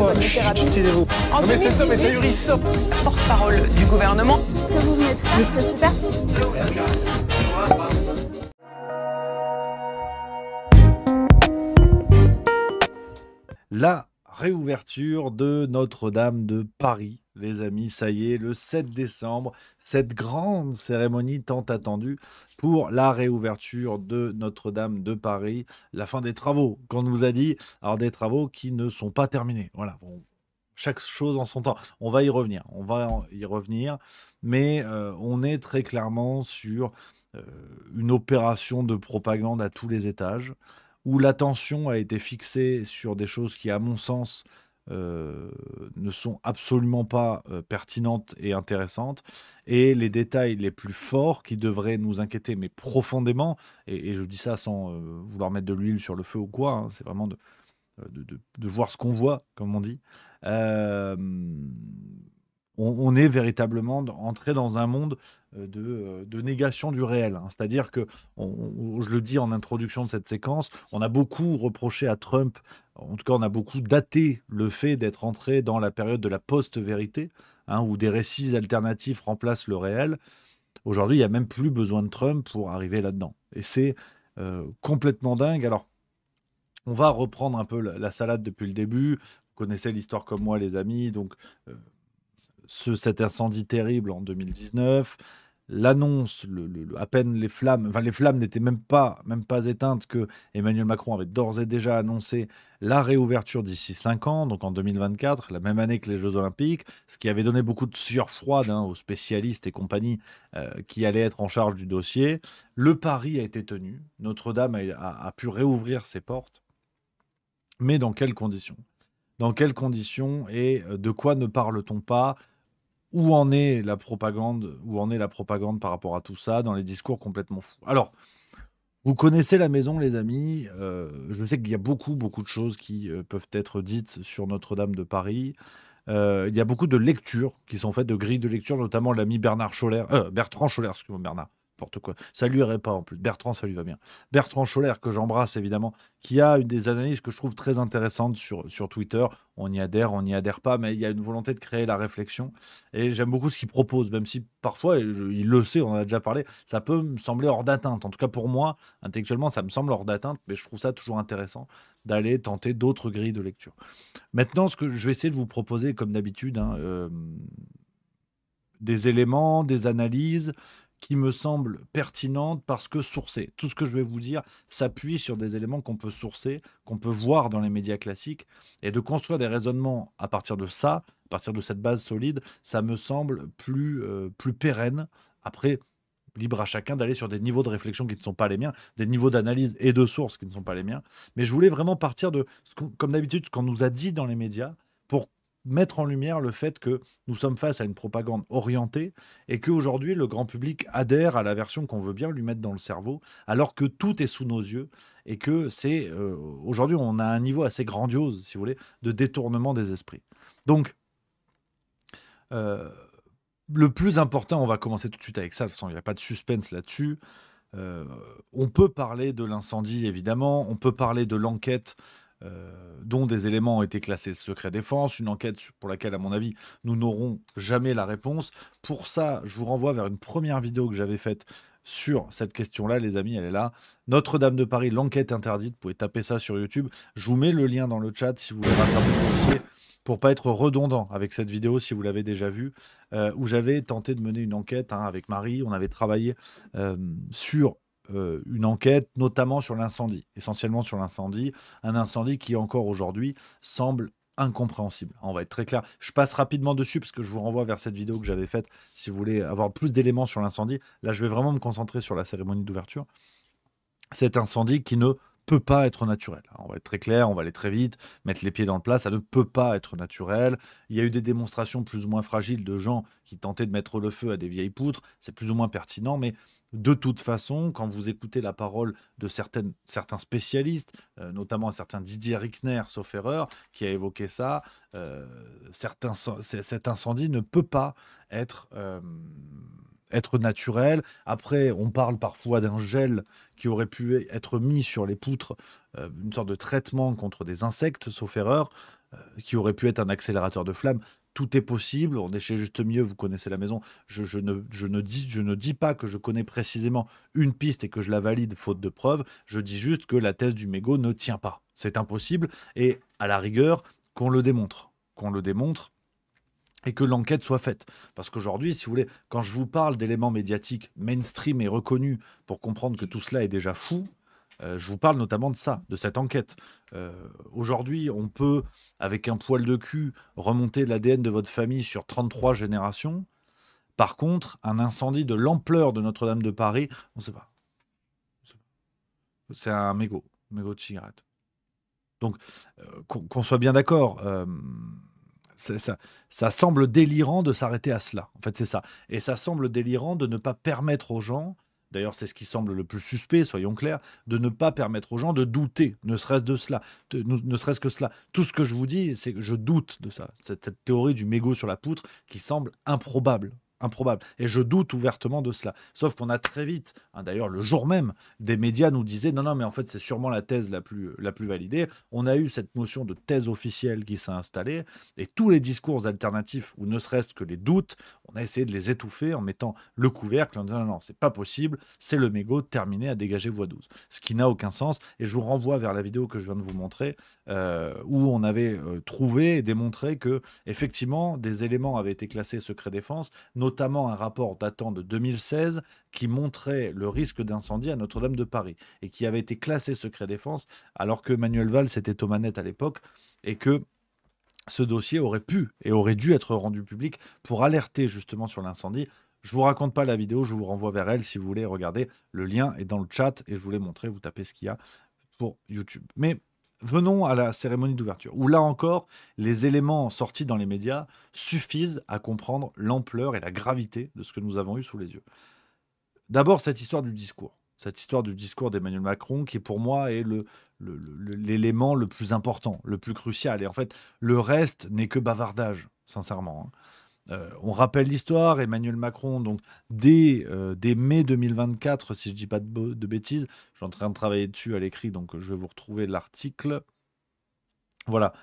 bonne littérature. Taisez-vous. En Non mais cet homme est 2018, ahurissant. porte-parole du gouvernement. Ce que vous venez de faire, c'est super. La réouverture de Notre-Dame de Paris, les amis, ça y est, le 7 décembre, cette grande cérémonie tant attendue pour la réouverture de Notre-Dame de Paris, la fin des travaux, qu'on nous a dit, alors des travaux qui ne sont pas terminés. Voilà, bon, chaque chose en son temps. On va y revenir, mais on est très clairement sur une opération de propagande à tous les étages, où l'attention a été fixée sur des choses qui, à mon sens, ne sont absolument pas pertinentes et intéressantes, et les détails les plus forts qui devraient nous inquiéter, mais profondément, et je dis ça sans vouloir mettre de l'huile sur le feu ou quoi, hein, c'est vraiment de voir ce qu'on voit, comme on dit. Euh, on est véritablement entré dans un monde de négation du réel, hein. C'est-à-dire que, je le dis en introduction de cette séquence, on a beaucoup reproché à Trump, en tout cas on a beaucoup daté le fait d'être entré dans la période de la post-vérité, hein, où des récits alternatifs remplacent le réel. Aujourd'hui, il n'y a même plus besoin de Trump pour arriver là-dedans. Et c'est complètement dingue. Alors, on va reprendre un peu la salade depuis le début. Vous connaissez l'histoire comme moi, les amis. Donc, cet incendie terrible en 2019, l'annonce, à peine les flammes n'étaient même pas éteintes, que Emmanuel Macron avait d'ores et déjà annoncé la réouverture d'ici 5 ans, donc en 2024, la même année que les Jeux Olympiques, ce qui avait donné beaucoup de sueur froide, hein, aux spécialistes et compagnie qui allaient être en charge du dossier. Le pari a été tenu, Notre-Dame a pu réouvrir ses portes, mais dans quelles conditions? Dans quelles conditions et de quoi ne parle-t-on pas? Où en est la propagande? Où en est la propagande par rapport à tout ça, dans les discours complètement fous? Alors, vous connaissez la maison, les amis. Je sais qu'il y a beaucoup de choses qui peuvent être dites sur Notre-Dame de Paris. Il y a beaucoup de lectures qui sont faites, de grilles de lecture, notamment l'ami Bertrand Scholler, excusez-moi, Bernard. N'importe quoi. Ça lui irait pas en plus. Bertrand, ça lui va bien. Bertrand Scholler, que j'embrasse évidemment, qui a une des analyses que je trouve très intéressantes sur Twitter. On y adhère pas, mais il y a une volonté de créer la réflexion. Et j'aime beaucoup ce qu'il propose, même si parfois, il le sait, on en a déjà parlé, ça peut me sembler hors d'atteinte. En tout cas, pour moi, intellectuellement, ça me semble hors d'atteinte, mais je trouve ça toujours intéressant d'aller tenter d'autres grilles de lecture. Maintenant, ce que je vais essayer de vous proposer, comme d'habitude, hein, des éléments, des analyses qui me semblent pertinentes parce que sourcées. Tout ce que je vais vous dire s'appuie sur des éléments qu'on peut sourcer, qu'on peut voir dans les médias classiques, et de construire des raisonnements à partir de ça, à partir de cette base solide, ça me semble plus pérenne. Après, libre à chacun d'aller sur des niveaux de réflexion qui ne sont pas les miens, des niveaux d'analyse et de sources qui ne sont pas les miens. Mais je voulais vraiment partir de, comme d'habitude, ce qu'on nous a dit dans les médias, pour mettre en lumière le fait que nous sommes face à une propagande orientée et qu'aujourd'hui, le grand public adhère à la version qu'on veut bien lui mettre dans le cerveau, alors que tout est sous nos yeux et que c'est... aujourd'hui, on a un niveau assez grandiose, si vous voulez, de détournement des esprits. Donc, le plus important, on va commencer tout de suite avec ça, de toute façon, il n'y a pas de suspense là-dessus. On peut parler de l'incendie, évidemment, on peut parler de l'enquête dont des éléments ont été classés secret défense, une enquête pour laquelle, à mon avis, nous n'aurons jamais la réponse. Pour ça, je vous renvoie vers une première vidéo que j'avais faite sur cette question-là, les amis, elle est là. Notre-Dame de Paris, l'enquête interdite, vous pouvez taper ça sur YouTube. Je vous mets le lien dans le chat si vous voulez rattraper le dossier, pour pas être redondant avec cette vidéo, si vous l'avez déjà vue, où j'avais tenté de mener une enquête, hein, avec Marie. On avait travaillé sur une enquête, notamment sur l'incendie, essentiellement sur l'incendie, un incendie qui encore aujourd'hui semble incompréhensible. On va être très clair. Je passe rapidement dessus parce que je vous renvoie vers cette vidéo que j'avais faite si vous voulez avoir plus d'éléments sur l'incendie. Là, je vais vraiment me concentrer sur la cérémonie d'ouverture. Cet incendie qui ne peut pas être naturel. On va être très clair, on va aller très vite, mettre les pieds dans le plat, ça ne peut pas être naturel. Il y a eu des démonstrations plus ou moins fragiles de gens qui tentaient de mettre le feu à des vieilles poutres, c'est plus ou moins pertinent, mais de toute façon, quand vous écoutez la parole de certains spécialistes, notamment un certain Didier Rickner, sauf erreur, qui a évoqué ça, cet incendie ne peut pas être naturel. Après, on parle parfois d'un gel qui aurait pu être mis sur les poutres, une sorte de traitement contre des insectes, sauf erreur. qui aurait pu être un accélérateur de flamme. Tout est possible, on est chez Juste Mieux, vous connaissez la maison. Je ne dis pas que je connais précisément une piste et que je la valide faute de preuves. Je dis juste que la thèse du mégot ne tient pas. C'est impossible. Et à la rigueur, qu'on le démontre. Qu'on le démontre et que l'enquête soit faite. Parce qu'aujourd'hui, si vous voulez, quand je vous parle d'éléments médiatiques mainstream et reconnus pour comprendre que tout cela est déjà fou, je vous parle notamment de ça, de cette enquête. Aujourd'hui, on peut, avec un poil de cul, remonter l'ADN de votre famille sur 33 générations. Par contre, un incendie de l'ampleur de Notre-Dame de Paris, on ne sait pas. C'est un mégot de cigarette. Donc, qu'on soit bien d'accord, ça semble délirant de s'arrêter à cela. En fait, c'est ça. Et ça semble délirant de ne pas permettre aux gens, d'ailleurs c'est ce qui semble le plus suspect, soyons clairs, de ne pas permettre aux gens de douter, ne serait-ce de cela, ne serait-ce que cela. Tout ce que je vous dis, c'est que je doute de ça, cette théorie du mégot sur la poutre qui semble improbable. Improbable. Et je doute ouvertement de cela. Sauf qu'on a très vite, d'ailleurs le jour même, des médias nous disaient non, mais en fait c'est sûrement la thèse la plus validée. On a eu cette notion de thèse officielle qui s'est installée et tous les discours alternatifs, ou ne serait-ce que les doutes, on a essayé de les étouffer en mettant le couvercle en disant non, c'est pas possible, c'est le mégot, terminé, à dégager voie 12. Ce qui n'a aucun sens. Et je vous renvoie vers la vidéo que je viens de vous montrer où on avait trouvé et démontré que effectivement des éléments avaient été classés secret défense, notamment un rapport datant de 2016 qui montrait le risque d'incendie à Notre-Dame de Paris et qui avait été classé secret défense alors que Manuel Valls était aux manettes à l'époque et que ce dossier aurait pu et aurait dû être rendu public pour alerter justement sur l'incendie. Je vous raconte pas la vidéo, je vous renvoie vers elle si vous voulez regarder. Le lien est dans le chat et je vous l'ai montré, vous tapez ce qu'il y a pour YouTube. Mais venons à la cérémonie d'ouverture, où là encore, les éléments sortis dans les médias suffisent à comprendre l'ampleur et la gravité de ce que nous avons eu sous les yeux. D'abord, cette histoire du discours d'Emmanuel Macron, qui pour moi est l'élément le plus important, le plus crucial. Et en fait, le reste n'est que bavardage, sincèrement. On rappelle l'histoire, Emmanuel Macron, donc dès mai 2024, si je ne dis pas de bêtises, je suis en train de travailler dessus à l'écrit, donc je vais vous retrouver l'article. Voilà.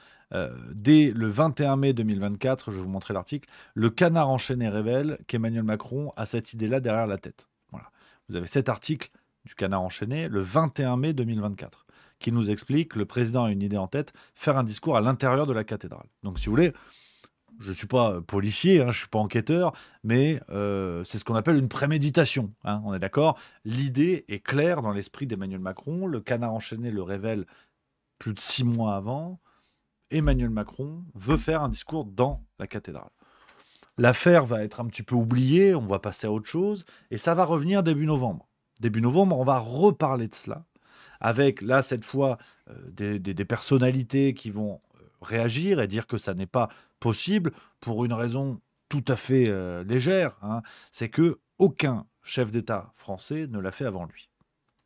Dès le 21 mai 2024, je vais vous montrer l'article, le Canard enchaîné révèle qu'Emmanuel Macron a cette idée-là derrière la tête. Voilà. Vous avez cet article du Canard enchaîné, le 21 mai 2024, qui nous explique que le président a une idée en tête, faire un discours à l'intérieur de la cathédrale. Donc si vous voulez, je ne suis pas policier, je ne suis pas enquêteur, mais c'est ce qu'on appelle une préméditation. On est d'accord? L'idée est claire dans l'esprit d'Emmanuel Macron. Le Canard enchaîné le révèle plus de 6 mois avant. Emmanuel Macron veut faire un discours dans la cathédrale. L'affaire va être un petit peu oubliée, on va passer à autre chose, et ça va revenir début novembre. Début novembre, on va reparler de cela, avec là, cette fois, des personnalités qui vont réagir et dire que ça n'est pas possible pour une raison tout à fait légère, c'est que aucun chef d'État français ne l'a fait avant lui.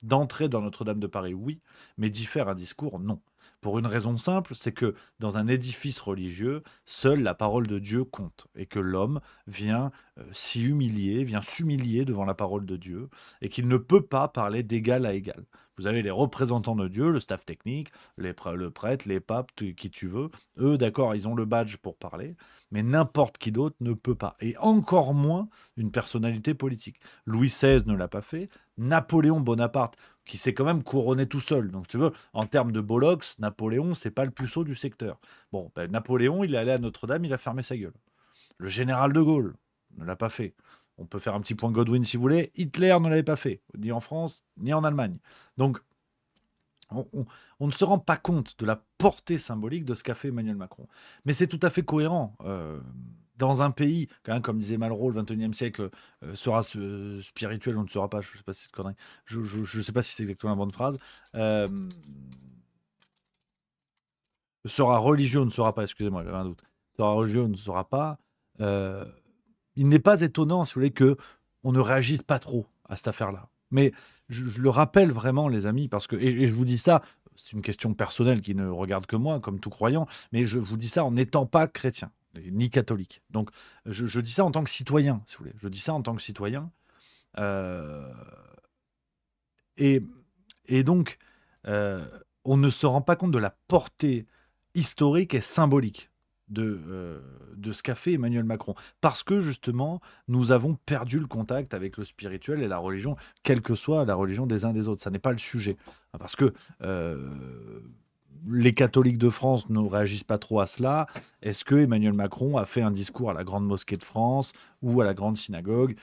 D'entrer dans Notre-Dame de Paris, oui, mais d'y faire un discours, non. Pour une raison simple, c'est que dans un édifice religieux, seule la parole de Dieu compte et que l'homme vient s'humilier devant la parole de Dieu et qu'il ne peut pas parler d'égal à égal. Vous avez les représentants de Dieu, le staff technique, le prêtre, les papes, qui tu veux. Eux, d'accord, ils ont le badge pour parler, mais n'importe qui d'autre ne peut pas. Et encore moins une personnalité politique. Louis XVI ne l'a pas fait. Napoléon Bonaparte, qui s'est quand même couronné tout seul. Donc, tu veux, en termes de bollocks, Napoléon, c'est pas le plus sot du secteur. Bon, Napoléon, il est allé à Notre-Dame, il a fermé sa gueule. Le général de Gaulle ne l'a pas fait. On peut faire un petit point Godwin si vous voulez. Hitler ne l'avait pas fait, ni en France, ni en Allemagne. Donc, on ne se rend pas compte de la portée symbolique de ce qu'a fait Emmanuel Macron. Mais c'est tout à fait cohérent. Dans un pays, quand même, comme disait Malraux, le XXIe siècle sera spirituel ou ne sera pas, je ne sais pas si c'est connerie, je sais pas si c'est exactement la bonne phrase, sera religieux ou ne sera pas, excusez-moi, j'avais un doute, sera religieux ou ne sera pas, il n'est pas étonnant, si vous voulez, qu'on ne réagisse pas trop à cette affaire-là. Mais je le rappelle vraiment, les amis, parce que, et je vous dis ça, c'est une question personnelle qui ne regarde que moi, comme tout croyant, mais je vous dis ça en n'étant pas chrétien, ni catholique. Donc, je dis ça en tant que citoyen, si vous voulez. Je dis ça en tant que citoyen. Et donc, on ne se rend pas compte de la portée historique et symbolique de ce qu'a fait Emmanuel Macron. Parce que justement, nous avons perdu le contact avec le spirituel et la religion, quelle que soit la religion des uns des autres. Ça n'est pas le sujet. Parce que les catholiques de France ne réagissent pas trop à cela. Est-ce que Emmanuel Macron a fait un discours à la Grande Mosquée de France ou à la Grande Synagogue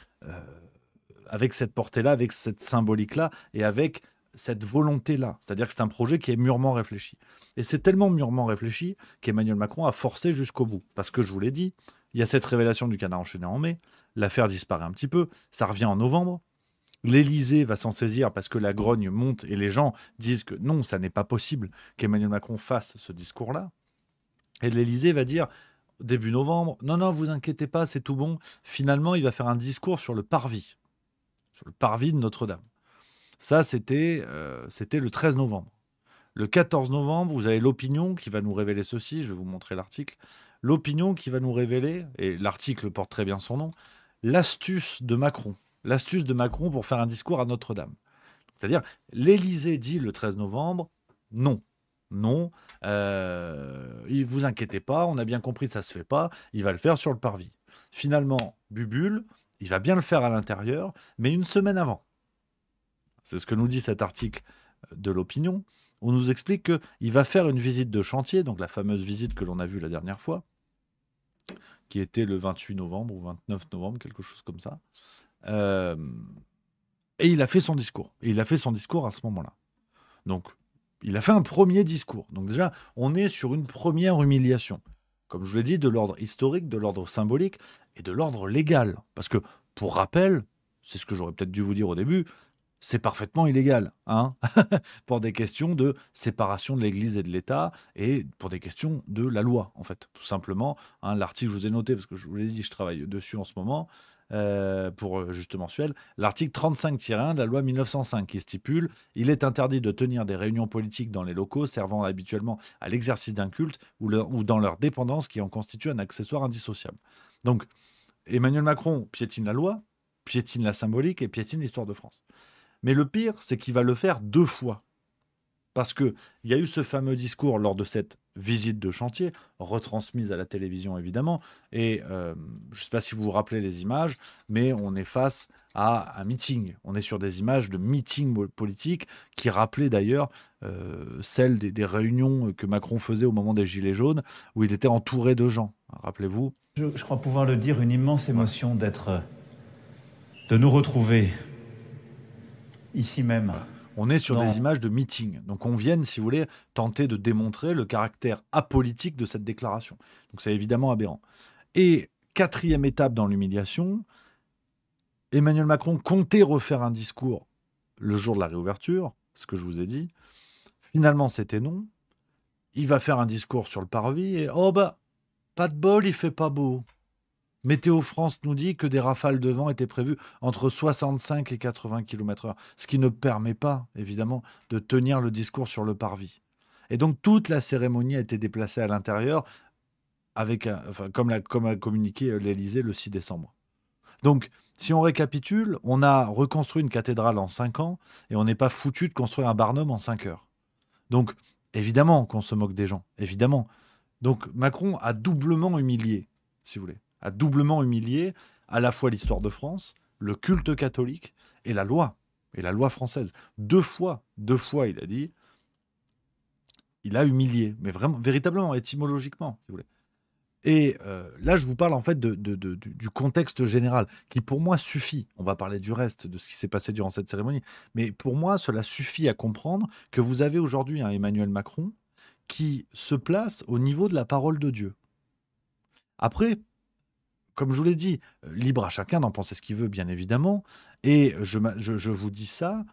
avec cette portée-là, avec cette symbolique-là et avec cette volonté-là? C'est-à-dire que c'est un projet qui est mûrement réfléchi. Et c'est tellement mûrement réfléchi qu'Emmanuel Macron a forcé jusqu'au bout. Parce que je vous l'ai dit, il y a cette révélation du canard enchaîné en mai, l'affaire disparaît un petit peu, ça revient en novembre, l'Élysée va s'en saisir parce que la grogne monte et les gens disent que non, ça n'est pas possible qu'Emmanuel Macron fasse ce discours-là. Et l'Élysée va dire, début novembre, non, non, vous inquiétez pas, c'est tout bon. Finalement, il va faire un discours sur le parvis de Notre-Dame. Ça, c'était le 13 novembre. Le 14 novembre, vous avez l'Opinion qui va nous révéler ceci. Je vais vous montrer l'article. L'Opinion qui va nous révéler, et l'article porte très bien son nom, l'astuce de Macron. L'astuce de Macron pour faire un discours à Notre-Dame. C'est-à-dire, l'Élysée dit le 13 novembre, non. Non, vous inquiétez pas, on a bien compris que ça se fait pas, il va le faire sur le parvis. Finalement, Bubule, il va bien le faire à l'intérieur, mais une semaine avant. C'est ce que nous dit cet article de l'Opinion. On nous explique qu'il va faire une visite de chantier, donc la fameuse visite que l'on a vue la dernière fois, qui était le 28 novembre ou 29 novembre, quelque chose comme ça. Et il a fait son discours. Et il a fait son discours à ce moment-là. Donc, il a fait un premier discours. Donc déjà, on est sur une première humiliation. Comme je vous l'ai dit, de l'ordre historique, de l'ordre symbolique et de l'ordre légal. Parce que, pour rappel, c'est ce que j'aurais peut-être dû vous dire au début, c'est parfaitement illégal, hein pour des questions de séparation de l'Église et de l'État et pour des questions de la loi, en fait, tout simplement. Hein, l'article, je vous ai noté, parce que je vous l'ai dit, je travaille dessus en ce moment, pour Juste Mensuel, l'article 35-1 de la loi 1905 qui stipule « Il est interdit de tenir des réunions politiques dans les locaux servant habituellement à l'exercice d'un culte ou dans leur dépendance qui en constitue un accessoire indissociable. » Donc, Emmanuel Macron piétine la loi, piétine la symbolique et piétine l'histoire de France. Mais le pire, c'est qu'il va le faire 2 fois. Parce qu'il y a eu ce fameux discours lors de cette visite de chantier, retransmise à la télévision évidemment, et je ne sais pas si vous vous rappelez les images, mais on est face à un meeting. On est sur des images de meeting politique qui rappelaient d'ailleurs celles des réunions que Macron faisait au moment des Gilets jaunes, où il était entouré de gens. Rappelez-vous. Je crois pouvoir le dire, une immense émotion de nous retrouver ici même. Voilà. On est sur des images de meeting. Donc on vient, si vous voulez, tenter de démontrer le caractère apolitique de cette déclaration. Donc c'est évidemment aberrant. Et 4e étape dans l'humiliation, Emmanuel Macron comptait refaire un discours le jour de la réouverture, ce que je vous ai dit. Finalement, c'était non. Il va faire un discours sur le parvis et oh bah, pas de bol, il fait pas beau. Météo France nous dit que des rafales de vent étaient prévues entre 65 et 80 km/h, ce qui ne permet pas, évidemment, de tenir le discours sur le parvis. Et donc, toute la cérémonie a été déplacée à l'intérieur, comme a communiqué l'Élysée le 6 décembre. Donc, si on récapitule, on a reconstruit une cathédrale en 5 ans et on n'est pas foutu de construire un Barnum en 5 heures. Donc, évidemment qu'on se moque des gens, évidemment. Donc, Macron a doublement humilié, si vous voulez. A doublement humilié à la fois l'histoire de France, le culte catholique et la loi française. 2 fois, il a dit, il a humilié, mais vraiment, véritablement, étymologiquement, si vous voulez. Et là, je vous parle en fait du contexte général, qui pour moi suffit. On va parler du reste, de ce qui s'est passé durant cette cérémonie, mais pour moi, cela suffit à comprendre que vous avez aujourd'hui un Emmanuel Macron qui se place au niveau de la parole de Dieu. Après, comme je vous l'ai dit, libre à chacun d'en penser ce qu'il veut, bien évidemment. Et je vous dis ça,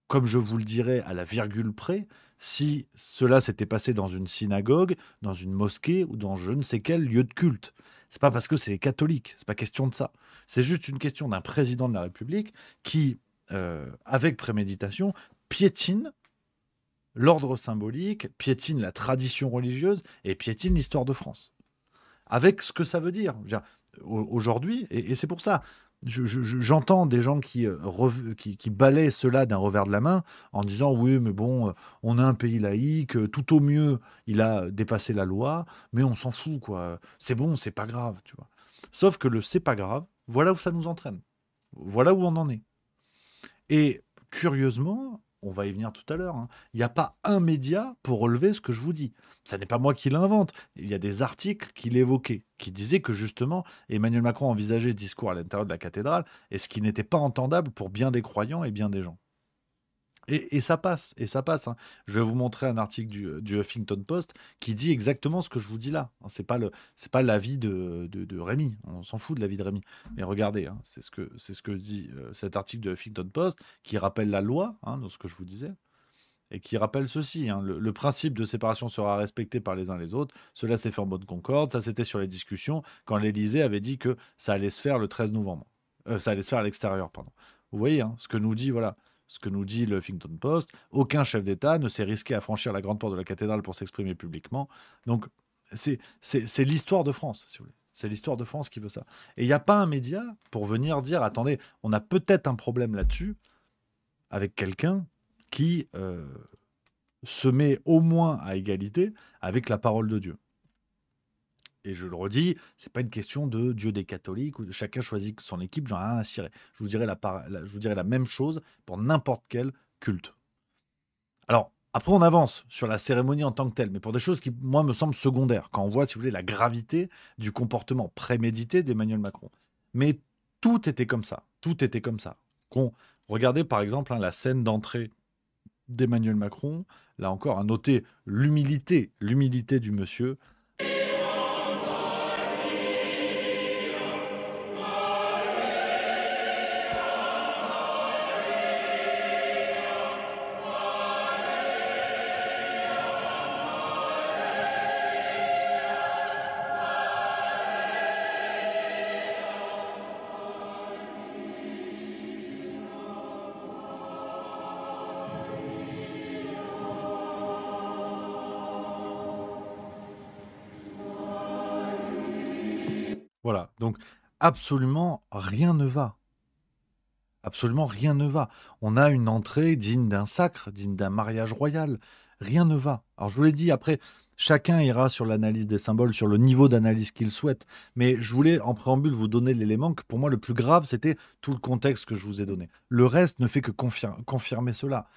comme je vous le dirais à la virgule près, si cela s'était passé dans une synagogue, dans une mosquée ou dans je ne sais quel lieu de culte. C'est pas parce que c'est les catholiques, c'est pas question de ça. C'est juste une question d'un président de la République qui, avec préméditation, piétine l'ordre symbolique, piétine la tradition religieuse et piétine l'histoire de France. Avec ce que ça veut dire. Aujourd'hui, et c'est pour ça, j'entends des gens qui balaient cela d'un revers de la main en disant oui, mais bon, on a un pays laïque, tout au mieux, il a dépassé la loi, mais on s'en fout, quoi. C'est bon, c'est pas grave, tu vois. Sauf que le c'est pas grave, voilà où ça nous entraîne. Voilà où on en est. Et curieusement, on va y venir tout à l'heure, hein, il n'y a pas un média pour relever ce que je vous dis. Ça n'est pas moi qui l'invente. Il y a des articles qui l'évoquaient, qui disaient que justement, Emmanuel Macron envisageait ce discours à l'intérieur de la cathédrale, et ce qui n'était pas entendable pour bien des croyants et bien des gens. Et ça passe, hein. Je vais vous montrer un article du Huffington Post qui dit exactement ce que je vous dis là. C'est pas l'avis de Rémi. On s'en fout de l'avis de Rémi. Mais regardez, hein, c'est ce que dit cet article de Huffington Post qui rappelle la loi, hein, dans ce que je vous disais, et qui rappelle ceci, hein, le principe de séparation sera respecté par les uns les autres. Cela s'est fait en bonne concorde. Ça, c'était sur les discussions quand l'Élysée avait dit que ça allait se faire le 13 novembre. Ça allait se faire à l'extérieur, pardon. Vous voyez, hein, ce que nous dit, voilà. Ce que nous dit le Huffington Post, aucun chef d'État ne s'est risqué à franchir la grande porte de la cathédrale pour s'exprimer publiquement. Donc, c'est l'histoire de France, si vous voulez. C'est l'histoire de France qui veut ça. Et il n'y a pas un média pour venir dire, attendez, on a peut-être un problème là-dessus avec quelqu'un qui se met au moins à égalité avec la parole de Dieu. Et je le redis, c'est pas une question de Dieu des catholiques ou de chacun choisit son équipe, j'en ai rien à cirer. Je vous dirai la même chose pour n'importe quel culte. Alors, après, on avance sur la cérémonie en tant que telle, mais pour des choses qui, moi, me semblent secondaires, quand on voit, si vous voulez, la gravité du comportement prémédité d'Emmanuel Macron. Mais tout était comme ça. Tout était comme ça. Regardez, par exemple, hein, la scène d'entrée d'Emmanuel Macron. Là encore, à noter l'humilité du monsieur. Voilà, donc absolument rien ne va. Absolument rien ne va. On a une entrée digne d'un sacre, digne d'un mariage royal. Rien ne va. Alors je vous l'ai dit, après, chacun ira sur l'analyse des symboles, sur le niveau d'analyse qu'il souhaite. Mais je voulais, en préambule, vous donner l'élément que pour moi, le plus grave, c'était tout le contexte que je vous ai donné. Le reste ne fait que confirmer cela.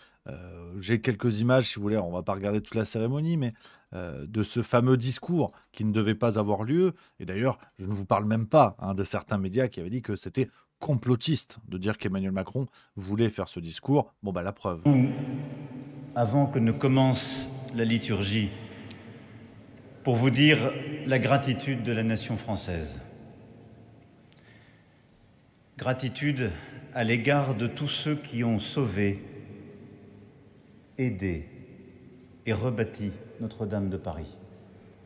J'ai quelques images, si vous voulez, on ne va pas regarder toute la cérémonie, mais de ce fameux discours qui ne devait pas avoir lieu. Et d'ailleurs, je ne vous parle même pas hein, de certains médias qui avaient dit que c'était complotiste de dire qu'Emmanuel Macron voulait faire ce discours. Bon, bah la preuve. Avant que ne commence la liturgie, pour vous dire la gratitude de la nation française. Gratitude à l'égard de tous ceux qui ont sauvé, aidé et rebâti Notre-Dame de Paris.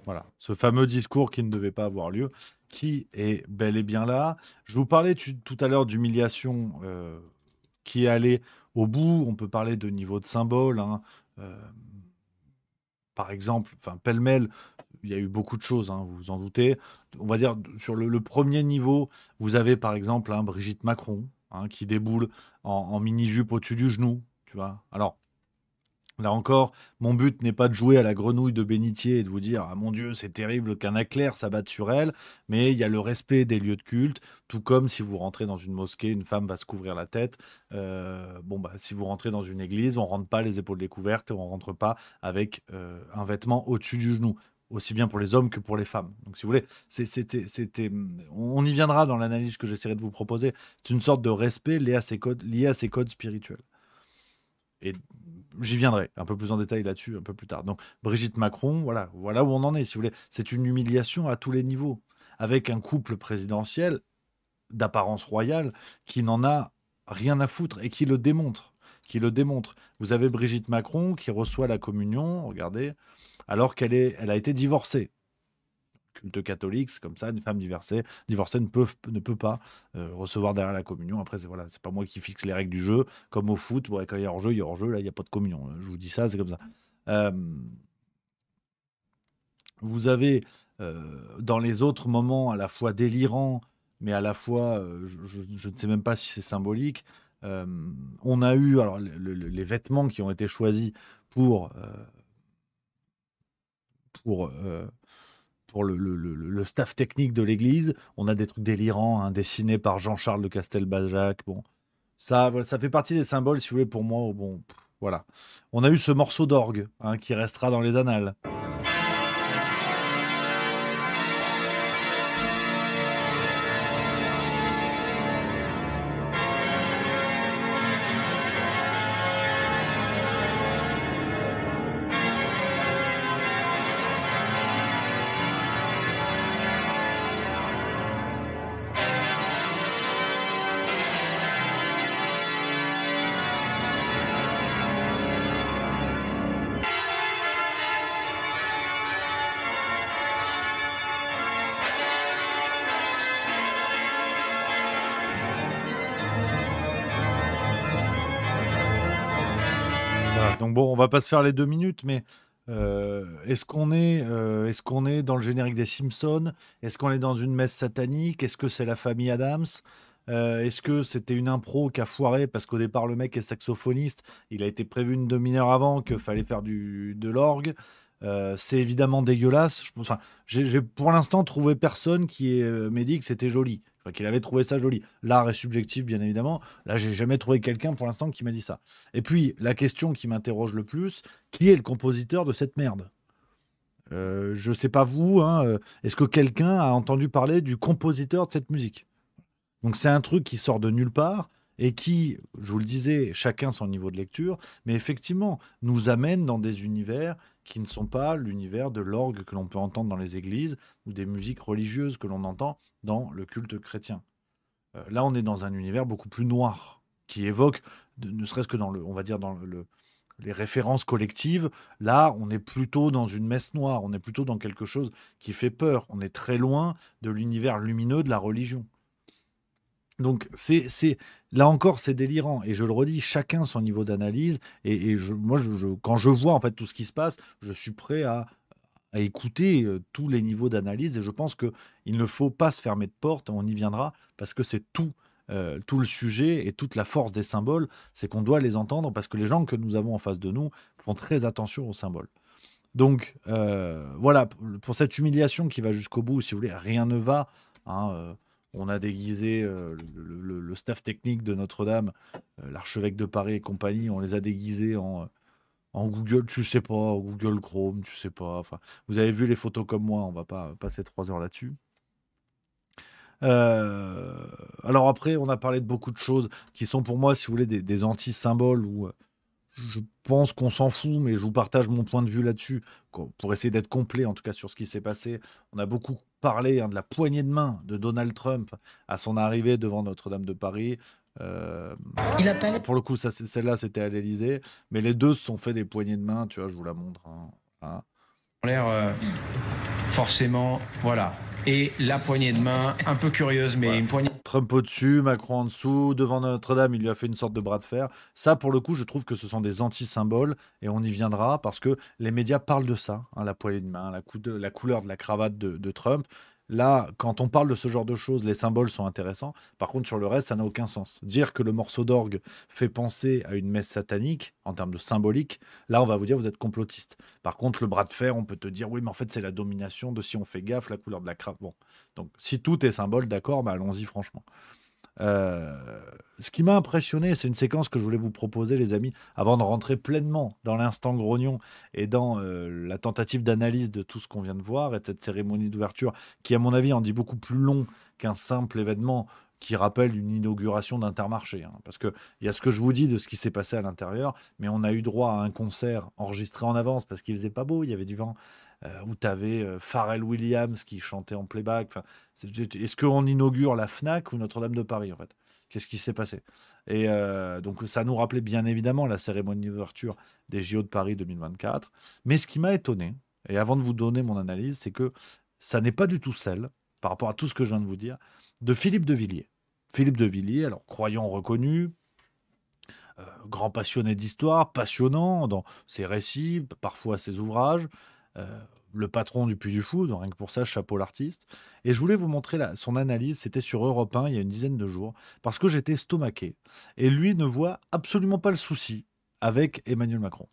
Voilà, ce fameux discours qui ne devait pas avoir lieu, qui est bel et bien là. Je vous parlais tout à l'heure d'humiliation qui est allée au bout. On peut parler de niveau de symbole. Hein. Par exemple, pêle-mêle, il y a eu beaucoup de choses, hein, vous vous en doutez. On va dire, sur le premier niveau, vous avez par exemple Brigitte Macron hein, qui déboule en mini-jupe au-dessus du genou. Tu vois. Alors, là encore, mon but n'est pas de jouer à la grenouille de bénitier et de vous dire « Ah mon Dieu, c'est terrible qu'un éclair s'abatte sur elle », mais il y a le respect des lieux de culte, tout comme si vous rentrez dans une mosquée, une femme va se couvrir la tête. Si vous rentrez dans une église, on ne rentre pas les épaules découvertes, on ne rentre pas avec un vêtement au-dessus du genou, aussi bien pour les hommes que pour les femmes. Donc si vous voulez, on y viendra dans l'analyse que j'essaierai de vous proposer. C'est une sorte de respect lié à ces codes spirituels. Et j'y viendrai un peu plus en détail là-dessus un peu plus tard. Donc Brigitte Macron, voilà où on en est, si vous voulez. C'est une humiliation à tous les niveaux, avec un couple présidentiel d'apparence royale qui n'en a rien à foutre et qui le démontre. Vous avez Brigitte Macron qui reçoit la communion, regardez, alors qu'elle a été divorcée. Culte catholique, c'est comme ça, une femme divorcée ne peut pas recevoir derrière la communion. Après, c'est pas moi qui fixe les règles du jeu, comme au foot, quand il y a hors-jeu, là, il n'y a pas de communion. Je vous dis ça, c'est comme ça. Vous avez, dans les autres moments à la fois délirants, mais à la fois, je ne sais même pas si c'est symbolique. On a eu alors les vêtements qui ont été choisis pour, pour, euh, pour le staff technique de l'église. On a des trucs délirants, hein, dessinés par Jean-Charles de Castelbajac. Bon, ça, voilà, ça fait partie des symboles, si vous voulez, pour moi. Bon, voilà. On a eu ce morceau d'orgue, hein, qui restera dans les annales. Voilà. Donc bon, on va pas se faire les 2 minutes, mais est-ce qu'on est dans le générique des Simpsons? Est-ce qu'on est dans une messe satanique? Est-ce que c'est la famille Adams? Est-ce que c'était une impro qui a foiré parce qu'au départ le mec est saxophoniste, il a été prévu une demi-heure avant qu'il fallait faire de l'orgue. C'est évidemment dégueulasse. Enfin, j'ai pour l'instant trouvé personne qui m'ait dit que c'était joli, enfin, qu'il avait trouvé ça joli. L'art est subjectif, bien évidemment. Là, j'ai jamais trouvé quelqu'un pour l'instant qui m'a dit ça. Et puis, la question qui m'interroge le plus, qui est le compositeur de cette merde? Je sais pas vous, hein, est-ce que quelqu'un a entendu parler du compositeur de cette musique? Donc c'est un truc qui sort de nulle part et qui, je vous le disais, chacun son niveau de lecture, mais effectivement nous amène dans des univers qui ne sont pas l'univers de l'orgue que l'on peut entendre dans les églises ou des musiques religieuses que l'on entend dans le culte chrétien. Là, on est dans un univers beaucoup plus noir, qui évoque, ne serait-ce que on va dire les références collectives. Là, on est plutôt dans une messe noire, on est plutôt dans quelque chose qui fait peur. On est très loin de l'univers lumineux de la religion. Donc, là encore, c'est délirant. Et je le redis, chacun son niveau d'analyse. Moi, quand je vois en fait tout ce qui se passe, je suis prêt à écouter tous les niveaux d'analyse. Et je pense qu'il ne faut pas se fermer de porte. On y viendra parce que c'est tout le sujet et toute la force des symboles. C'est qu'on doit les entendre parce que les gens que nous avons en face de nous font très attention aux symboles. Donc, voilà, pour cette humiliation qui va jusqu'au bout, si vous voulez, rien ne va, hein. On a déguisé le staff technique de Notre-Dame, l'archevêque de Paris et compagnie, on les a déguisés en Google, tu sais pas, en Google Chrome, tu sais pas. Enfin, vous avez vu les photos comme moi, on va pas passer 3 heures là-dessus. Alors après, on a parlé de beaucoup de choses qui sont pour moi, si vous voulez, des anti-symboles où je pense qu'on s'en fout, mais je vous partage mon point de vue là-dessus, pour essayer d'être complet, en tout cas, sur ce qui s'est passé. On a beaucoup parlé, hein, de la poignée de main de Donald Trump à son arrivée devant Notre-Dame de Paris. Il appelle. Pour le coup, celle-là, c'était à l'Élysée, mais les deux se sont fait des poignées de main, tu vois, je vous la montre, hein. En l'air, forcément, voilà. Et la poignée de main, un peu curieuse, mais Voilà. une poignée. Trump au-dessus, Macron en dessous, devant Notre-Dame, il lui a fait une sorte de bras de fer. Ça, pour le coup, je trouve que ce sont des anti-symboles, et on y viendra, parce que les médias parlent de ça, hein, la poignée de main, la couleur de la cravate de Trump. Là, quand on parle de ce genre de choses, les symboles sont intéressants. Par contre, sur le reste, ça n'a aucun sens. Dire que le morceau d'orgue fait penser à une messe satanique, en termes de symbolique, là, on va vous dire, vous êtes complotiste. Par contre, le bras de fer, on peut te dire, oui, mais en fait, c'est la domination de si on fait gaffe, la couleur de la cravate. Bon, donc si tout est symbole, d'accord, bah allons-y franchement. Ce qui m'a impressionné, c'est une séquence que je voulais vous proposer, les amis, avant de rentrer pleinement dans l'instant grognon et dans la tentative d'analyse de tout ce qu'on vient de voir et de cette cérémonie d'ouverture qui, à mon avis, en dit beaucoup plus long qu'un simple événement qui rappelle une inauguration d'Intermarché, hein. Parce qu'il y a ce que je vous dis de ce qui s'est passé à l'intérieur, mais on a eu droit à un concert enregistré en avance parce qu'il faisait pas beau, il y avait du vent, où tu avais Pharrell Williams qui chantait en playback. Enfin, est-ce qu'on inaugure la FNAC ou Notre-Dame de Paris, en fait? Qu'est-ce qui s'est passé? Et donc, ça nous rappelait bien évidemment la cérémonie d'ouverture des JO de Paris 2024. Mais ce qui m'a étonné, et avant de vous donner mon analyse, c'est que ça n'est pas du tout celle, par rapport à tout ce que je viens de vous dire, de Philippe de Villiers. Philippe de Villiers, alors croyant reconnu, grand passionné d'histoire, passionnant dans ses récits, parfois ses ouvrages, le patron du Puy du Fou, donc rien que pour ça, chapeau l'artiste. Et je voulais vous montrer son analyse, c'était sur Europe 1 il y a une dizaine de jours, parce que j'étais estomaqué. Et lui ne voit absolument pas le souci avec Emmanuel Macron.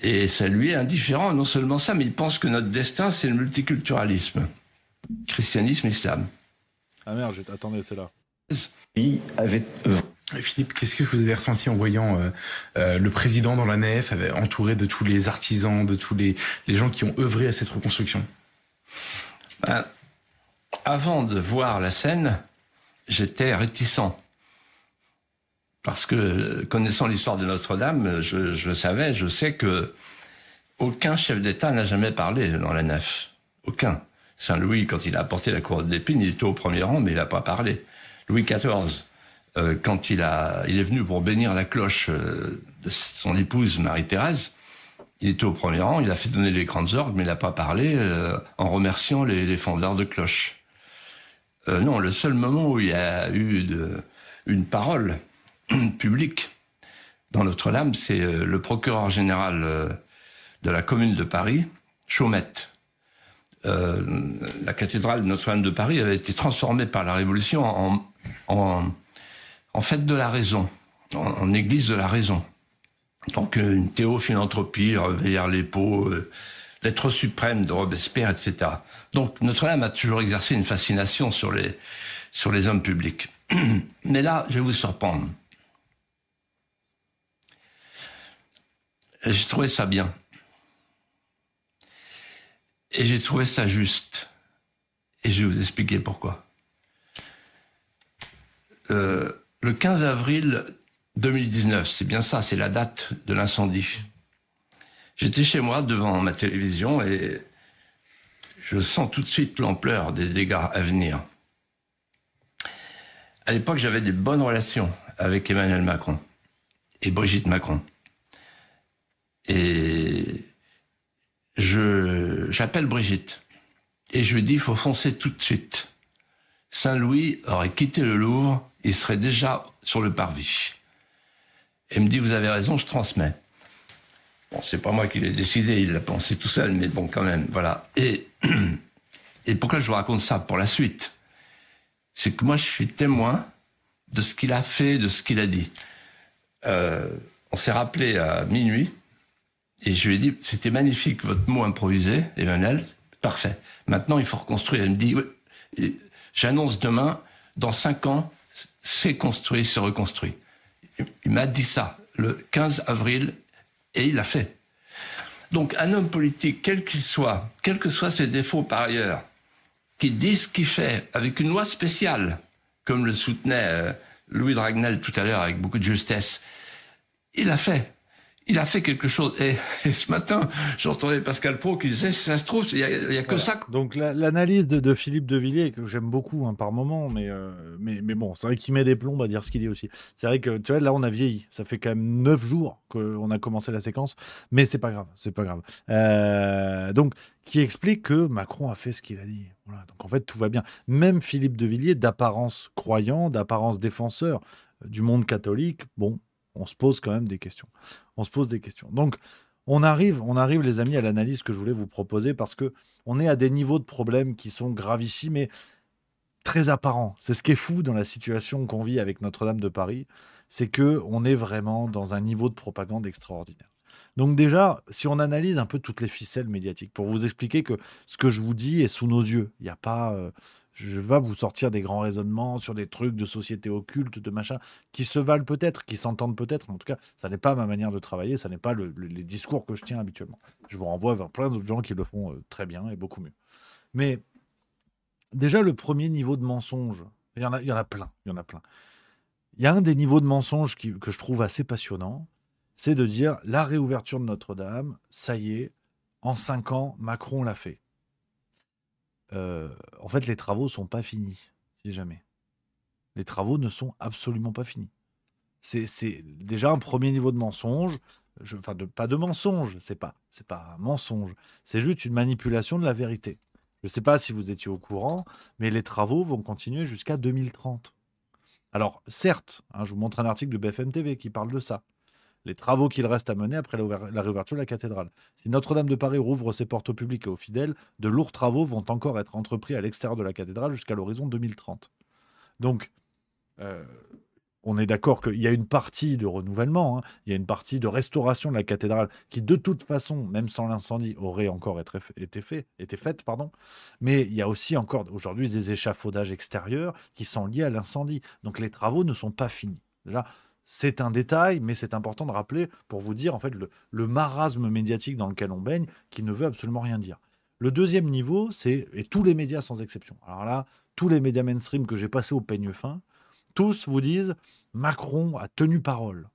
Et ça lui est indifférent, non seulement ça, mais il pense que notre destin, c'est le multiculturalisme. Christianisme, islam. Ah merde, attendez, c'est là. Il avait Philippe, qu'est-ce que vous avez ressenti en voyant le président dans la nef, entouré de tous les artisans, de tous les gens qui ont œuvré à cette reconstruction? Avant de voir la scène, j'étais réticent. Parce que, connaissant l'histoire de Notre-Dame, je sais que aucun chef d'État n'a jamais parlé dans la nef. Aucun. Saint-Louis, quand il a apporté la couronne d'épines, il était au premier rang, mais il n'a pas parlé. Louis XIV, quand il est venu pour bénir la cloche de son épouse Marie-Thérèse, il était au premier rang, il a fait donner les grandes orgues, mais il n'a pas parlé en remerciant les fondeurs de cloches. Non, le seul moment où il y a eu une parole publique dans Notre-Dame, c'est le procureur général de la commune de Paris, Chaumette. La cathédrale Notre-Dame de Paris avait été transformée par la Révolution en fête de la raison, en église de la raison. Donc une théophilanthropie, Reveillère les Paux, l'être suprême de Robespierre, etc. Donc Notre-Dame a toujours exercé une fascination sur les hommes publics. Mais là, je vais vous surprendre. J'ai trouvé ça bien. Et j'ai trouvé ça juste. Et je vais vous expliquer pourquoi. Le 15 avril 2019, c'est bien ça, c'est la date de l'incendie. J'étais chez moi devant ma télévision et je sens tout de suite l'ampleur des dégâts à venir. À l'époque, j'avais des bonnes relations avec Emmanuel Macron et Brigitte Macron. Et j'appelle Brigitte et je lui dis il faut foncer tout de suite. Saint-Louis aurait quitté le Louvre, il serait déjà sur le parvis. Elle me dit vous avez raison, je transmets. Bon, c'est pas moi qui l'ai décidé, il l'a pensé tout seul, mais bon quand même, voilà. Et pourquoi je vous raconte ça pour la suite? C'est que moi je suis témoin de ce qu'il a fait, de ce qu'il a dit. On s'est rappelé à minuit. Et je lui ai dit, c'était magnifique, votre mot improvisé, Emmanuel, parfait. Maintenant, il faut reconstruire. Elle me dit, oui, j'annonce demain, dans 5 ans, c'est construit, c'est reconstruit. Il m'a dit ça, le 15 avril, et il l'a fait. Donc, un homme politique, quel qu'il soit, quels que soient ses défauts par ailleurs, qui dit ce qu'il fait avec une loi spéciale, comme le soutenait Louis Dragnel tout à l'heure avec beaucoup de justesse, il l'a fait. Il a fait quelque chose. Et ce matin, j'entendais Pascal Praud qui disait, si ça se trouve, il y a que ça. Donc l'analyse de Philippe de Villiers, que j'aime beaucoup par moment, mais bon, c'est vrai qu'il met des plombs à dire ce qu'il dit aussi. C'est vrai que, tu vois, là, on a vieilli. Ça fait quand même 9 jours qu'on a commencé la séquence, mais c'est pas grave, c'est pas grave. Donc, qui explique que Macron a fait ce qu'il a dit. Voilà. Donc, en fait, tout va bien. Même Philippe de Villiers, d'apparence croyant, d'apparence défenseur du monde catholique, bon, on se pose quand même des questions. On se pose des questions. Donc, on arrive, les amis, à l'analyse que je voulais vous proposer parce que on est à des niveaux de problèmes qui sont gravissimes et très apparents. C'est ce qui est fou dans la situation qu'on vit avec Notre-Dame de Paris, c'est que on est vraiment dans un niveau de propagande extraordinaire. Donc déjà, si on analyse un peu toutes les ficelles médiatiques, pour vous expliquer que ce que je vous dis est sous nos yeux, il n'y a pas... je ne vais pas vous sortir des grands raisonnements sur des trucs de société occulte, de machin, qui se valent peut-être, qui s'entendent peut-être. En tout cas, ça n'est pas ma manière de travailler, ça n'est pas les discours que je tiens habituellement. Je vous renvoie vers plein d'autres gens qui le font très bien et beaucoup mieux. Mais déjà, le premier niveau de mensonge, il y en a plein. Il y a un des niveaux de mensonge que je trouve assez passionnant, c'est de dire la réouverture de Notre-Dame, ça y est, en 5 ans, Macron l'a fait. En fait, les travaux ne sont pas finis, si jamais. Les travaux ne sont absolument pas finis. C'est déjà un premier niveau de mensonge. Pas de mensonge, c'est pas un mensonge. C'est juste une manipulation de la vérité. Je ne sais pas si vous étiez au courant, mais les travaux vont continuer jusqu'à 2030. Alors, certes, je vous montre un article de BFM TV qui parle de ça. les travaux qu'il reste à mener après la réouverture de la cathédrale. Si Notre-Dame de Paris rouvre ses portes au public et aux fidèles, de lourds travaux vont encore être entrepris à l'extérieur de la cathédrale jusqu'à l'horizon 2030. Donc, on est d'accord qu'il y a une partie de renouvellement, hein, il y a une partie de restauration de la cathédrale qui, de toute façon, même sans l'incendie, aurait encore été faite. Mais il y a aussi encore aujourd'hui des échafaudages extérieurs qui sont liés à l'incendie. Donc les travaux ne sont pas finis. Déjà, c'est un détail, mais c'est important de rappeler pour vous dire en fait le marasme médiatique dans lequel on baigne qui ne veut absolument rien dire. Le deuxième niveau, et tous les médias sans exception. Alors là, tous les médias mainstream que j'ai passés au peigne fin, tous vous disent Macron a tenu parole.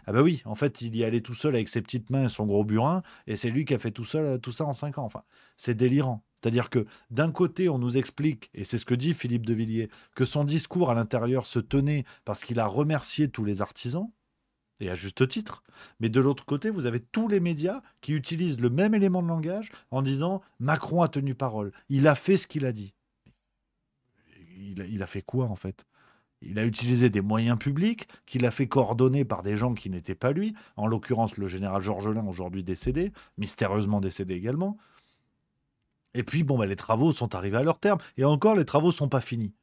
Ah bah oui, en fait, il y allait tout seul avec ses petites mains et son gros burin, et c'est lui qui a fait tout seul tout ça en 5 ans. Enfin, c'est délirant. C'est-à-dire que d'un côté, on nous explique, et c'est ce que dit Philippe de Villiers, que son discours à l'intérieur se tenait parce qu'il a remercié tous les artisans, et à juste titre. Mais de l'autre côté, vous avez tous les médias qui utilisent le même élément de langage en disant Macron a tenu parole, il a fait ce qu'il a dit. Il a fait quoi en fait ? Il a utilisé des moyens publics qu'il a fait coordonner par des gens qui n'étaient pas lui, en l'occurrence le général Georgelin, aujourd'hui décédé, mystérieusement décédé également. Et puis, les travaux sont arrivés à leur terme. Et encore, les travaux ne sont pas finis.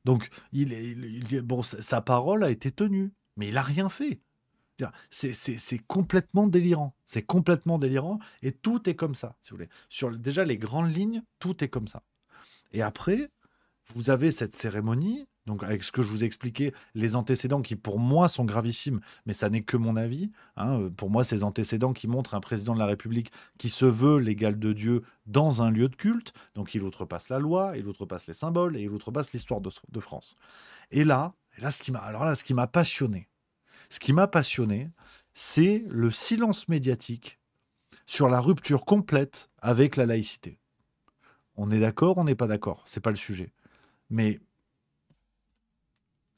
Donc, sa parole a été tenue, mais il n'a rien fait. C'est complètement délirant. C'est complètement délirant. Et tout est comme ça, si vous voulez. Déjà, les grandes lignes, tout est comme ça. Et après, vous avez cette cérémonie, donc avec ce que je vous expliquais, les antécédents qui pour moi sont gravissimes, mais ça n'est que mon avis. Pour moi, ces antécédents qui montrent un président de la République qui se veut l'égal de Dieu dans un lieu de culte, donc il outrepasse la loi, il outrepasse les symboles et il outrepasse l'histoire de France. Et là, ce qui m'a passionné, c'est le silence médiatique sur la rupture complète avec la laïcité. On est d'accord, on n'est pas d'accord, c'est pas le sujet. Mais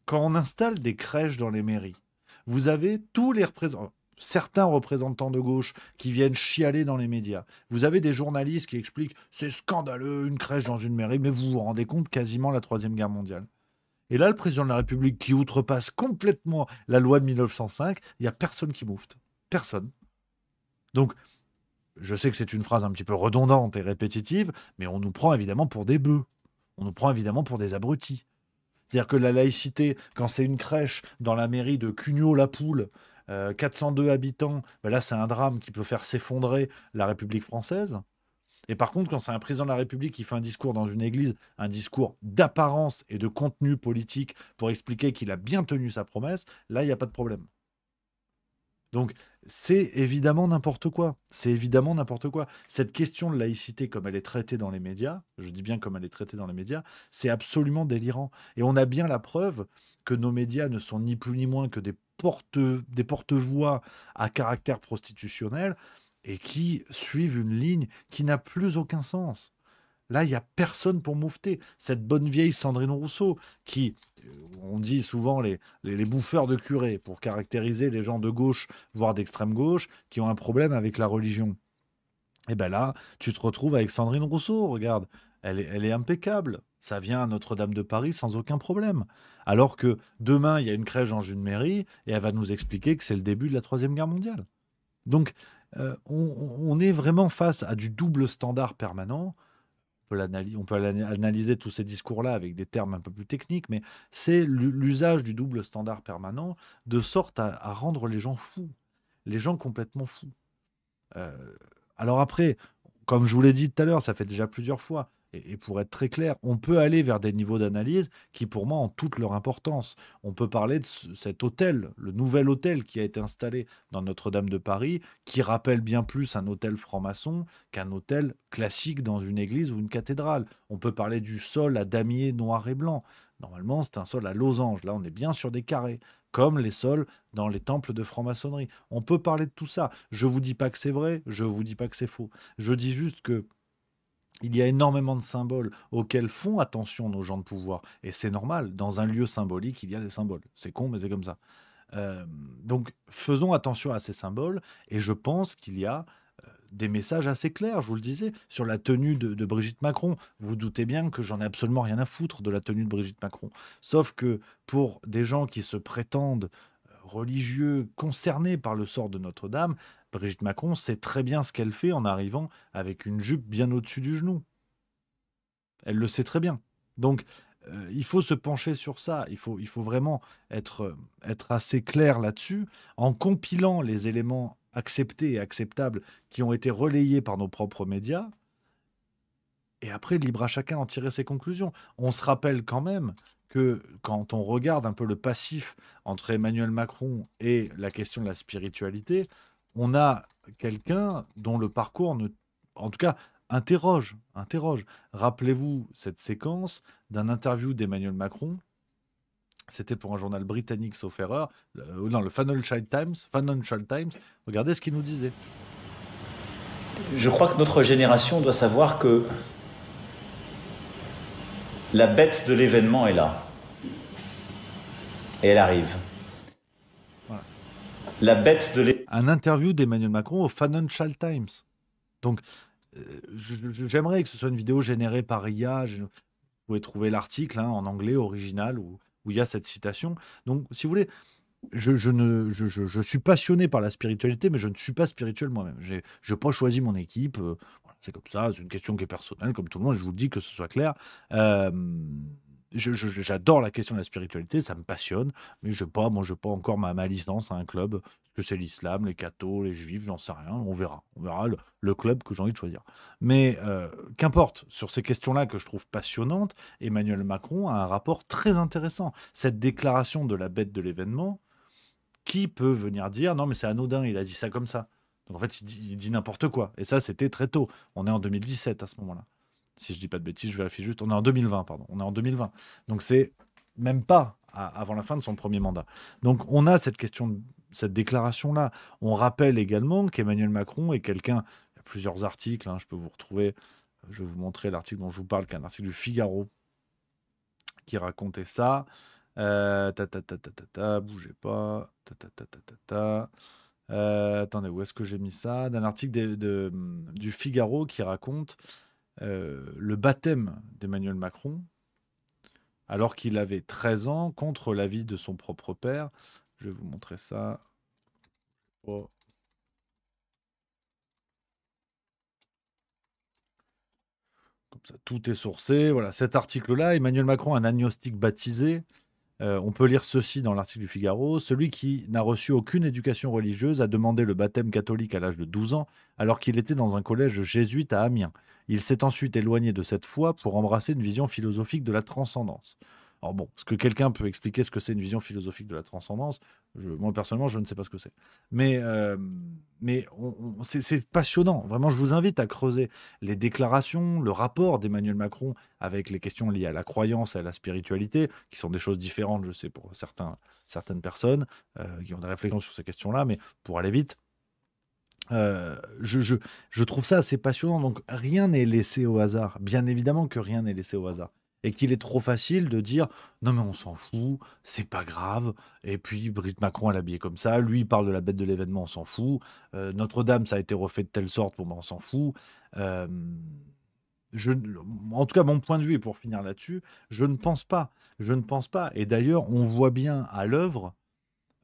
quand on installe des crèches dans les mairies, vous avez tous les certains représentants de gauche qui viennent chialer dans les médias. Vous avez des journalistes qui expliquent « c'est scandaleux, une crèche dans une mairie », mais vous vous rendez compte quasiment la Troisième Guerre mondiale. Et là, le président de la République qui outrepasse complètement la loi de 1905, il n'y a personne qui moufte. Personne. Donc, je sais que c'est une phrase un petit peu redondante et répétitive, mais on nous prend évidemment pour des bœufs. On nous prend évidemment pour des abrutis. C'est-à-dire que la laïcité, quand c'est une crèche dans la mairie de Cugnot-la-Poule, 402 habitants, là c'est un drame qui peut faire s'effondrer la République française. Et par contre, quand c'est un président de la République qui fait un discours dans une église, un discours d'apparence et de contenu politique pour expliquer qu'il a bien tenu sa promesse, là il n'y a pas de problème. Donc, c'est évidemment n'importe quoi. Cette question de laïcité, comme elle est traitée dans les médias, je dis bien comme elle est traitée dans les médias, c'est absolument délirant. Et on a bien la preuve que nos médias ne sont ni plus ni moins que des porte-voix à caractère prostitutionnel et qui suivent une ligne qui n'a plus aucun sens. Là, il n'y a personne pour moufter. Cette bonne vieille Sandrine Rousseau, qui, on dit souvent les bouffeurs de curés, pour caractériser les gens de gauche, voire d'extrême gauche, qui ont un problème avec la religion. Et bien là, tu te retrouves avec Sandrine Rousseau, regarde, elle est impeccable. Ça vient à Notre-Dame de Paris sans aucun problème. Alors que demain, il y a une crèche dans une mairie, et elle va nous expliquer que c'est le début de la Troisième Guerre mondiale. Donc, on est vraiment face à du double standard permanent. On peut analyser tous ces discours-là avec des termes un peu plus techniques, mais c'est l'usage du double standard permanent de sorte à rendre les gens fous, les gens complètement fous. Alors après, comme je vous l'ai dit tout à l'heure, ça fait déjà plusieurs fois, et pour être très clair, on peut aller vers des niveaux d'analyse qui, pour moi, ont toute leur importance. On peut parler de cet hôtel, le nouvel hôtel qui a été installé dans Notre-Dame de Paris, qui rappelle bien plus un hôtel franc-maçon qu'un hôtel classique dans une église ou une cathédrale. On peut parler du sol à damier noir et blanc. Normalement, c'est un sol à losange. Là, on est bien sur des carrés, comme les sols dans les temples de franc-maçonnerie. On peut parler de tout ça. Je ne vous dis pas que c'est vrai, je ne vous dis pas que c'est faux. Je dis juste que il y a énormément de symboles auxquels font attention nos gens de pouvoir. Et c'est normal, dans un lieu symbolique, il y a des symboles. C'est con, mais c'est comme ça. Donc, faisons attention à ces symboles. Et je pense qu'il y a des messages assez clairs, je vous le disais, sur la tenue de Brigitte Macron. Vous vous doutez bien que j'en ai absolument rien à foutre de la tenue de Brigitte Macron. Sauf que pour des gens qui se prétendent religieux concernés par le sort de Notre-Dame, Brigitte Macron sait très bien ce qu'elle fait en arrivant avec une jupe bien au-dessus du genou. Elle le sait très bien. Donc, il faut se pencher sur ça. Il faut vraiment être assez clair là-dessus, en compilant les éléments acceptés et acceptables qui ont été relayés par nos propres médias. Et après, libre à chacun d'en tirer ses conclusions. On se rappelle quand même que quand on regarde un peu le passif entre Emmanuel Macron et la question de la spiritualité, on a quelqu'un dont le parcours, en tout cas, interroge. Rappelez-vous cette séquence d'un interview d'Emmanuel Macron. C'était pour un journal britannique, sauf erreur. Le Financial Times. Regardez ce qu'il nous disait. Je crois que notre génération doit savoir que la bête de l'événement est là. Et elle arrive. Voilà. La bête de l'événement. Un interview d'Emmanuel Macron au Financial Times. Donc, j'aimerais que ce soit une vidéo générée par IA. Vous pouvez trouver l'article en anglais original où il y a cette citation. Donc, si vous voulez, je suis passionné par la spiritualité, mais je ne suis pas spirituel moi-même. Je n'ai pas choisi mon équipe. Voilà, c'est comme ça. C'est une question qui est personnelle, comme tout le monde. Je vous le dis, que ce soit clair. J'adore la question de la spiritualité, ça me passionne, mais je n'ai pas encore ma licence à un club, que c'est l'islam, les cathos, les juifs, j'en sais rien, on verra le club que j'ai envie de choisir. Mais qu'importe, sur ces questions-là que je trouve passionnantes, Emmanuel Macron a un rapport très intéressant. Cette déclaration de la bête de l'événement, qui peut venir dire « Non, mais c'est anodin, il a dit ça comme ça ». Donc en fait, il dit n'importe quoi. Et ça, c'était très tôt. On est en 2017 à ce moment-là. Si je dis pas de bêtises, je vérifie juste. On est en 2020, pardon. On est en 2020. Donc c'est même pas avant la fin de son premier mandat. Donc on a cette question, cette déclaration-là. On rappelle également qu'Emmanuel Macron est quelqu'un. Il y a plusieurs articles. Je peux vous retrouver. Je vais vous montrer l'article dont je vous parle, qui est un article du Figaro qui racontait ça. Bougez pas. Attendez, où est-ce que j'ai mis ça? D'un article du Figaro qui raconte le baptême d'Emmanuel Macron alors qu'il avait 13 ans contre l'avis de son propre père. Je vais vous montrer ça. Oh. Comme ça, tout est sourcé. Voilà, cet article-là, Emmanuel Macron, un agnostique baptisé. On peut lire ceci dans l'article du Figaro. Celui qui n'a reçu aucune éducation religieuse a demandé le baptême catholique à l'âge de 12 ans, alors qu'il était dans un collège jésuite à Amiens. Il s'est ensuite éloigné de cette foi pour embrasser une vision philosophique de la transcendance. Alors bon, est-ce que quelqu'un peut expliquer ce que c'est une vision philosophique de la transcendance? Moi, personnellement, je ne sais pas ce que c'est. Mais c'est passionnant. Vraiment, je vous invite à creuser les déclarations, le rapport d'Emmanuel Macron avec les questions liées à la croyance et à la spiritualité, qui sont des choses différentes, je sais, pour certaines personnes qui ont des réflexions sur ces questions-là. Mais pour aller vite, je trouve ça assez passionnant. Donc, rien n'est laissé au hasard. Bien évidemment que rien n'est laissé au hasard. Et qu'il est trop facile de dire « Non mais on s'en fout, c'est pas grave. » Et puis Brigitte Macron, elle est habillée comme ça. Lui, il parle de la bête de l'événement, on s'en fout. Notre-Dame, ça a été refait de telle sorte, on s'en fout. En tout cas, mon point de vue, et pour finir là-dessus, je ne pense pas. Et d'ailleurs, on voit bien à l'œuvre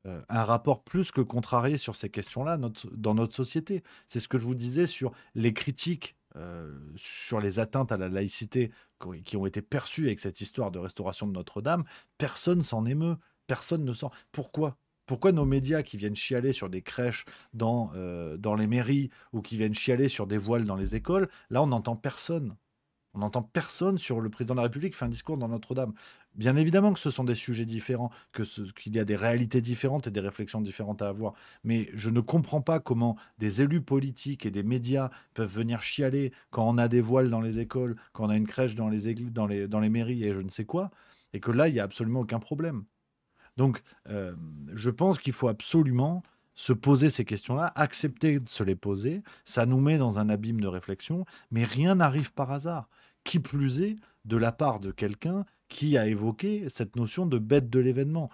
un rapport plus que contrarié sur ces questions-là dans notre société. C'est ce que je vous disais sur les critiques sur les atteintes à la laïcité qui ont été perçues avec cette histoire de restauration de Notre-Dame. Personne s'en émeut, personne ne s'en... Pourquoi nos médias qui viennent chialer sur des crèches dans les mairies ou qui viennent chialer sur des voiles dans les écoles, là on n'entend personne. On n'entend personne sur le président de la République faire un discours dans Notre-Dame. Bien évidemment que ce sont des sujets différents, qu'il y a des réalités différentes et des réflexions différentes à avoir. Mais je ne comprends pas comment des élus politiques et des médias peuvent venir chialer quand on a des voiles dans les écoles, quand on a une crèche dans les mairies et je ne sais quoi, et que là, il n'y a absolument aucun problème. Donc, je pense qu'il faut absolument se poser ces questions-là, accepter de se les poser. Ça nous met dans un abîme de réflexion, mais rien n'arrive par hasard. Qui plus est, de la part de quelqu'un qui a évoqué cette notion de bête de l'événement.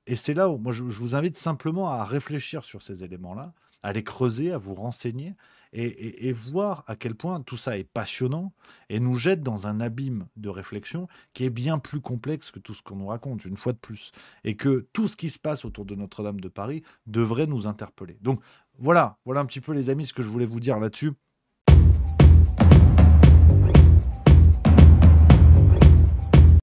Et c'est là où moi je vous invite simplement à réfléchir sur ces éléments-là, à les creuser, à vous renseigner et voir à quel point tout ça est passionnant et nous jette dans un abîme de réflexion qui est bien plus complexe que tout ce qu'on nous raconte, une fois de plus. Et que tout ce qui se passe autour de Notre-Dame de Paris devrait nous interpeller. Donc voilà un petit peu les amis ce que je voulais vous dire là-dessus.